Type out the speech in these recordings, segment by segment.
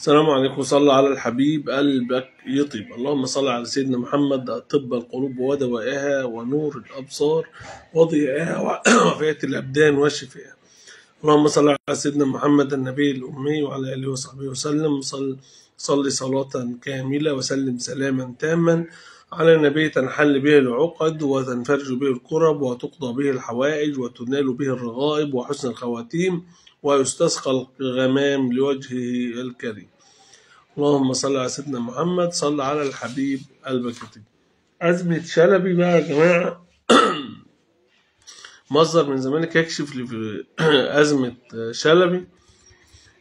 السلام عليكم. صلى على الحبيب قلبك يطيب. اللهم صل على سيدنا محمد طب القلوب ودوائها ونور الأبصار وضيائها وعافية الأبدان وشفائها. اللهم صل على سيدنا محمد النبي الأمي وعلى آله وصحبه وسلم. صل صلاة كاملة وسلم سلاما تاما على نبي تنحل به العقد وتنفرج به الكرب وتقضى به الحوائج وتنال به الرغائب وحسن الخواتيم ويستسقى الغمام لوجهه الكريم. اللهم صل على سيدنا محمد. صل على الحبيب قلبك يطيب. أزمة شلبي بقى يا جماعة مصدر من الزمالك يكشف لي في أزمة شلبي.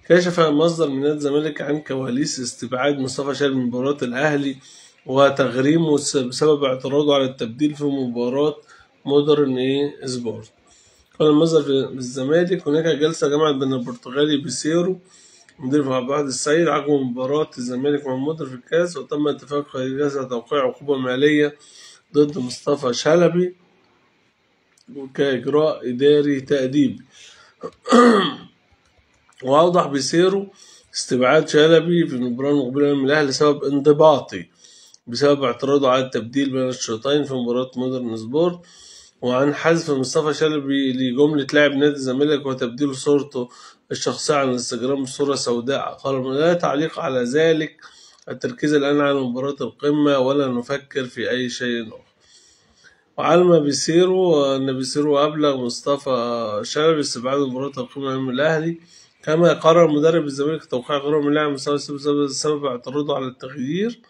كشف مصدر من نادي الزمالك عن كواليس استبعاد مصطفى شلبي من مباراة الأهلي وتغريمه بسبب اعتراضه على التبديل في مباراة مودرن سبورت. قال المصدر في الزمالك: هناك جلسة جمعت بين البرتغالي بيسيرو مدير عبد الواحد السيد عقب مباراة الزمالك مع المودر في الكاس، وتم اتفاق خلال الجلسة توقيع عقوبة مالية ضد مصطفى شلبي كإجراء إداري تأديبي. وأوضح بيسيرو استبعاد شلبي في المباراة المقبلة من الأهلي لسبب انضباطي بسبب اعتراضه على التبديل بين الشوطين في مباراة مودرن سبورت، وعن حذف مصطفى شلبي لجملة لاعب نادي الزمالك وتبديل صورته الشخصية على الانستجرام بصورة سوداء. قال: لا تعليق على ذلك، التركيز الآن على مباراة القمة ولا نفكر في أي شيء آخر. وعلم بيسيرو أن بيسيرو أبلغ مصطفى شلبي استبعاد مباراة القمة من الأهلي، كما قرر مدرب الزمالك توقيع غرامة من لاعب مصطفى بسبب اعتراضه على التغيير.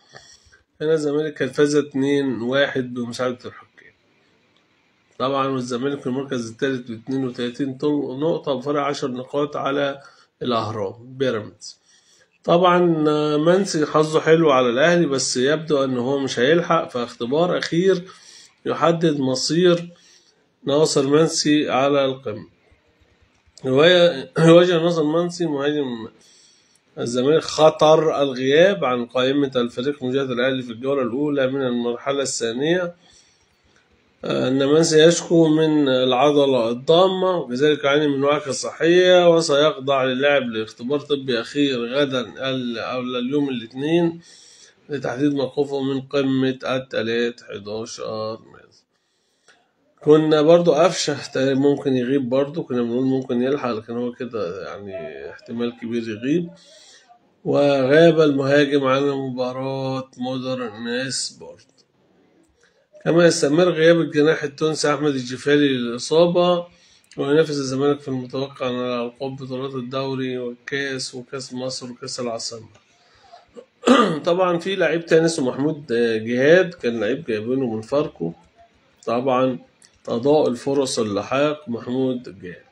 هنا الزمالك كان فاز 2-1 بمساعدة الحكام. طبعا والزمالك في المركز الثالث ب32 نقطة بفرق 10 نقاط على الأهرام بيراميدز. طبعا منسي حظه حلو على الأهلي، بس يبدو أنه هو مش هيلحق، فاختبار أخير يحدد مصير ناصر منسي على القمة. يواجه ناصر منسي مهاجم الزمالك خطر الغياب عن قائمة الفريق مواجهة الأهلي في الجولة الأولى من المرحلة الثانية. أن منسي يشكو من العضلة الضامة وكذلك يعاني من وعكة صحية، وسيخضع للاعب لاختبار طبي أخير غدا أو اليوم الاثنين لتحديد موقفه من قمة الثلاث 11 مارس. كنا برضو قفشة ممكن يغيب، برضو كنا بنقول ممكن يلحق، لكن هو كده يعني احتمال كبير يغيب. وغاب المهاجم عن مباراة مودرن سبورت. كما يستمر غياب الجناح التونسي أحمد الجفالي للإصابة، وينافس الزمالك في المتوقع على ألقاب بطولات الدوري والكاس وكاس مصر وكاس العاصمة. طبعا في لعيب تاني اسمه محمود جهاد، كان لعيب جايبينه من فاركو. طبعا تضاء الفرص اللحاق محمود جهاد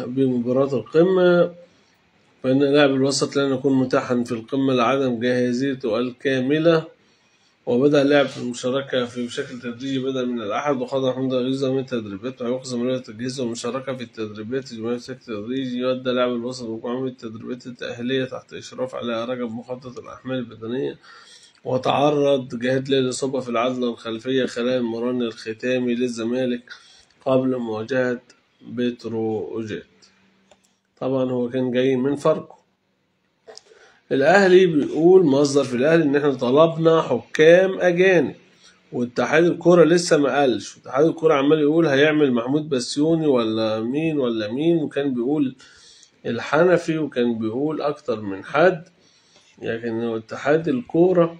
بمباراة القمة، فإن لاعب الوسط لن يكون متاحا في القمة لعدم جاهزيته الكاملة، وبدأ اللعب في المشاركة بشكل تدريجي بدأ من الأحد، وخضع محمود جزء من التدريبات مع وقت زمنية التجهيز والمشاركة في التدريبات الجماعية بشكل تدريجي. يؤدى لاعب الوسط مجموعة من التدريبات التأهيلية تحت إشراف على رجب مخطط الأحمال البدنية، وتعرض جهاد للإصابة في العضلة الخلفية خلال المران الختامي للزمالك قبل مواجهة بتروجيت. طبعا هو كان جاي من فاركو. الأهلي بيقول مصدر في الأهلي إن إحنا طلبنا حكام أجانب، واتحاد الكرة لسه ما قالش. واتحاد الكرة عمال يقول هيعمل محمود بسيوني ولا مين، وكان بيقول الحنفي، وكان بيقول أكتر من حد. لكن اتحاد الكرة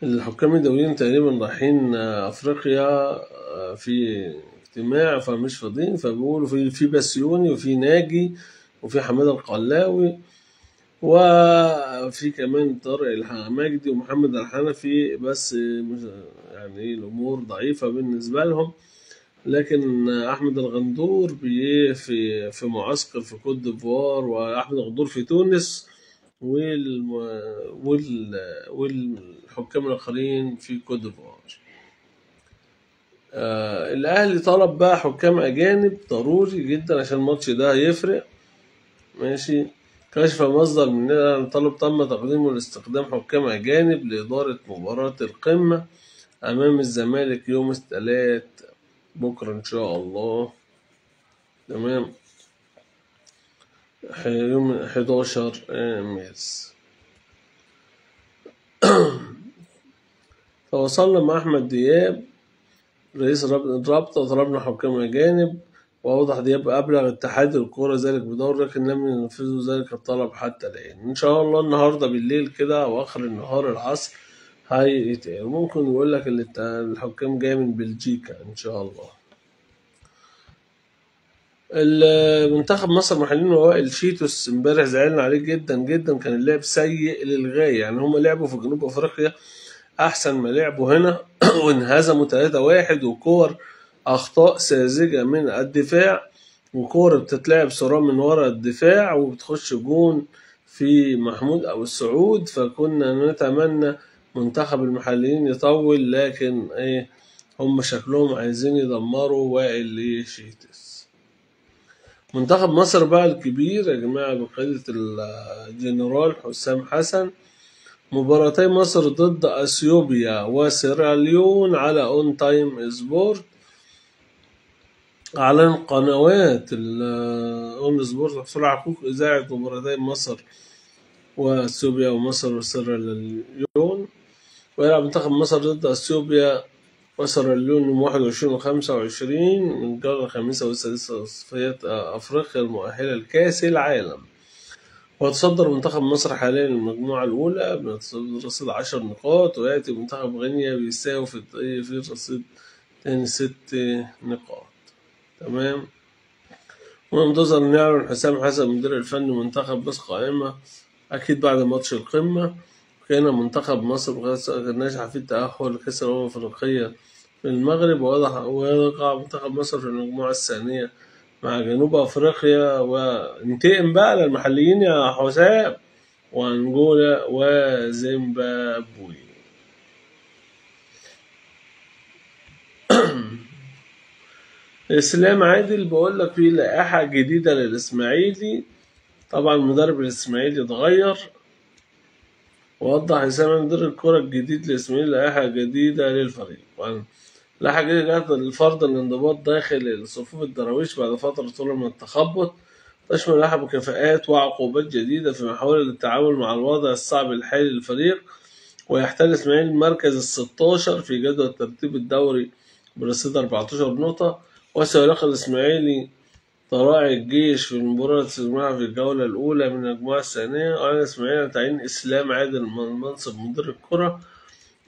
الحكام الدوليين تقريبا رايحين أفريقيا في اجتماع فمش فاضيين، فبيقولوا في بسيوني وفي ناجي وفي حمادة القلاوي وفي كمان طارق المجدي ومحمد الحنفي، بس يعني الأمور ضعيفة بالنسبة لهم. لكن أحمد الغندور في معسكر في كوت ديفوار، وأحمد الغندور في تونس، والحكام الآخرين في كوت ديفوار. الأهلي طلب بقى حكام أجانب ضروري جدا عشان الماتش ده هيفرق. ماشي. كشف مصدر من أن طلب تم تقديمه لاستخدام حكام أجانب لإدارة مباراة القمة أمام الزمالك يوم الثلاث بكرة إن شاء الله. تمام. يوم 11 مارس. تواصلنا مع أحمد دياب رئيس الرابطة، طلبنا حكام أجانب، وأوضح دياب أبلغ اتحاد الكورة ذلك بدور، لكن لم ينفذوا ذلك الطلب حتى الآن. إن شاء الله النهاردة بالليل كده أو آخر النهار العصر هيتقال. ممكن يقول لك الحكام جاية من بلجيكا إن شاء الله. المنتخب مصر محللين وائل شيتوس امبارح زعلنا عليه جدا جدا، كان اللعب سيء للغاية. يعني هم لعبوا في جنوب أفريقيا أحسن ما لعبوا هنا وانهزموا 3-1، وكور أخطاء ساذجة من الدفاع، وكور بتتلعب سرعة من ورا الدفاع وبتخش جون في محمود أبو السعود. فكنا نتمنى منتخب المحليين يطول، لكن هم شكلهم عايزين يدمروا وائل شيتوس. منتخب مصر بقى الكبير يا جماعة بقيادة الجنرال حسام حسن، مباراتي مصر ضد اثيوبيا وسيراليون على اون تايم سبورت. اعلن قنوات اون سبورت حصول على حقوق اذاعه مباراتي مصر واثيوبيا ومصر وسيراليون. ويلعب منتخب مصر ضد اثيوبيا وسيراليون يوم 21 و25 من الجولة الخامسة والسادسة تصفيات افريقيا المؤهلة لكأس العالم. وتصدر منتخب مصر حاليا المجموعة الأولى برصيد 10 نقاط، ويأتي منتخب غينيا بيساوي في الرصيد تاني 6 نقاط. تمام. وننتظر إن يعلن حسام حسن مدير الفني منتخب بس قائمة أكيد بعد ماتش القمة. كان منتخب مصر ناجح في التأهل لكأس الأمم الأفريقية في المغرب، ويقع منتخب مصر في المجموعة الثانية مع جنوب أفريقيا وانتقم بقى للمحليين يا حسام، وأنجولا وزيمبابوي. إسلام عادل بقول لك في لائحة جديدة للإسماعيلي. طبعا مدرب الإسماعيلي اتغير، ووضح إسلام مدير الكرة الجديد للإسماعيلي لائحة جديدة للفريق. لائحة جديدة جت لفرض الانضباط داخل صفوف الدراويش بعد فترة طويلة من التخبط. تشمل لائحة مكافآت وعقوبات جديدة في محاولة للتعامل مع الوضع الصعب الحالي للفريق. ويحتل الإسماعيلي المركز 16 في جدول الترتيب الدوري برصيد 14 نقطة. وسيلاقي الإسماعيلي طلائع الجيش في المباراة التي في الجولة الأولى من المجموعة الثانية. وعلى الإسماعيلي تعيين إسلام عادل منصب مدير الكرة.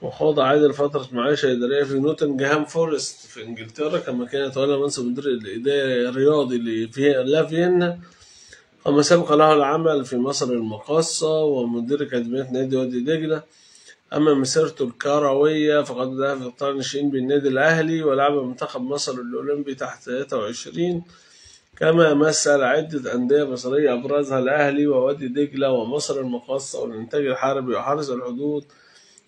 وخاض عادل فترة معيشة إدارية في نوتنغهام فورست في إنجلترا، كما كان يتولى منصب مدير الإداري الرياضي لافيينا، كما سبق له العمل في مصر المقاصة ومدير أكاديمية نادي وادي دجلة. أما مسيرته الكروية فقد بدأ في قطاع الناشئين بالنادي الأهلي، ولعب منتخب مصر الأولمبي تحت 23، كما مثل عدة أندية مصرية أبرزها الأهلي ووادي دجلة ومصر المقاصة والإنتاج الحربي وحرس الحدود،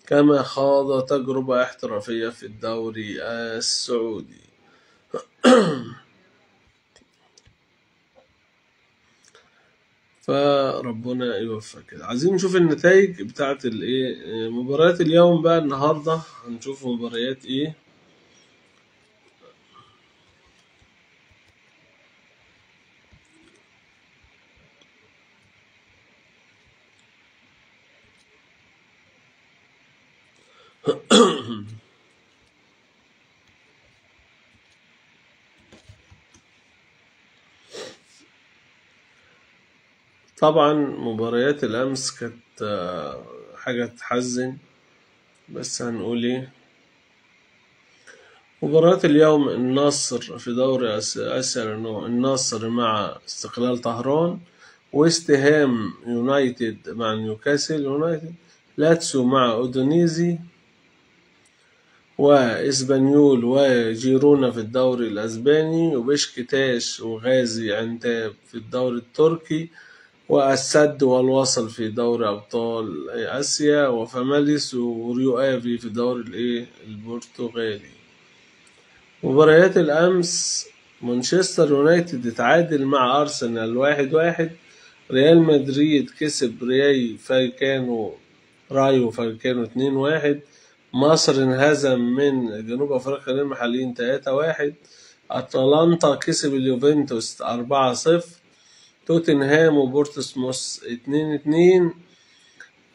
كما خاض تجربة احترافية في الدوري السعودي. فربنا يوفق كده. عايزين نشوف النتائج بتاعت مباريات اليوم بقى. النهارده هنشوف مباريات طبعا مباريات الأمس كانت حاجة تحزن، بس هنقول مباراة اليوم النصر في دوري آسيا النصر مع استقلال طهران، ويست هام يونايتد مع نيوكاسل يونايتد، لاتسيو مع أودونيزي، وإسبانيول وجيرونا في الدوري الأسباني، وبشكتاش وغازي عنتاب في الدوري التركي، والسد والوصل في دوري أبطال آسيا، وفاماليس وريو آفي في الدوري البرتغالي. مباريات الأمس مانشستر يونايتد اتعادل مع أرسنال 1-1. ريال مدريد كسب رايو فالكانو 2-1. مصر انهزم من جنوب أفريقيا للمحليين 3-1. أتلانتا كسب اليوفنتوس 4-0. توتنهام وبورتسموث 2-2.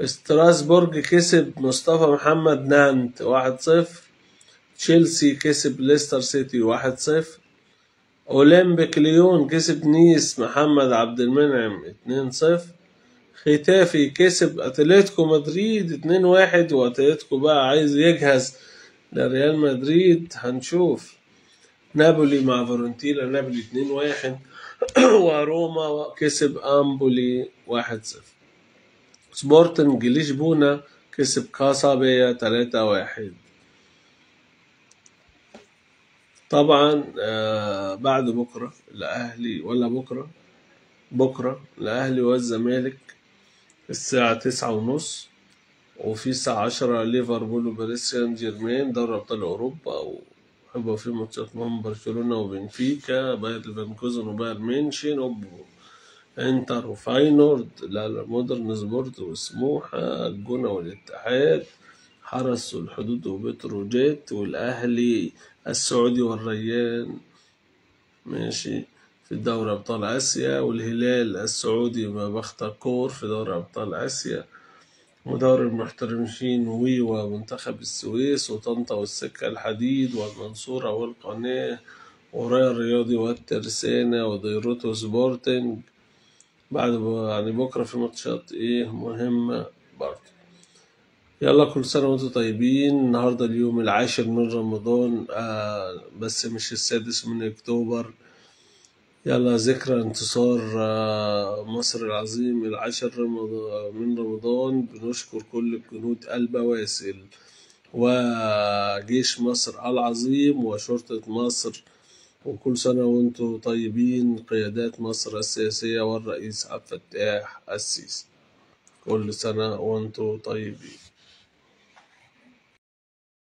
ستراسبورج كسب مصطفى محمد نانت 1-0. تشيلسي كسب ليستر سيتي 1-0. أولمبيك ليون كسب نيس محمد عبد المنعم 2-0. ختافي كسب أتلتيكو مدريد 2-1. وأتلتيكو بقى عايز يجهز لريال مدريد، هنشوف. نابولي مع فورنتينا، نابولي 2-1. وروما كسب أمبولي 1-0. سبورتنج لشبونة كسب كاسابيا 3-1. طبعا بعد بكرة الأهلي، ولا بكرة الأهلي والزمالك الساعة 9:30. وفي الساعة 10 ليفربول وباريس سان جيرمان دوري أبطال أوروبا، وهيبقى في ماتشات من برشلونة وبنفيكا، باير ليفركوزن وباير ميونشن انتر وفاينورد، مودرن سبورت وسموحة، الجونة والاتحاد، حرس والحدود وبتروجيت، والأهلي السعودي والريان ماشي في دوري أبطال آسيا، والهلال السعودي بختكور في دوري أبطال آسيا، ودوري المحترفين ومنتخب السويس وطنطا والسكة الحديد والمنصورة والقناة ورايا الرياضي والترسانة وديروتو سبورتنج. بعد يعني بكرة في ماتشات مهمة برضه. يلا كل سنة وانتم طيبين. النهاردة اليوم 10 من رمضان، بس مش 6 من أكتوبر. يلا ذكرى انتصار مصر العظيم 10 من رمضان. بنشكر كل الجنود البواسل وجيش مصر العظيم وشرطة مصر، وكل سنة وانتم طيبين قيادات مصر السياسية والرئيس عبد الفتاح السيسي. كل سنة وانتم طيبين.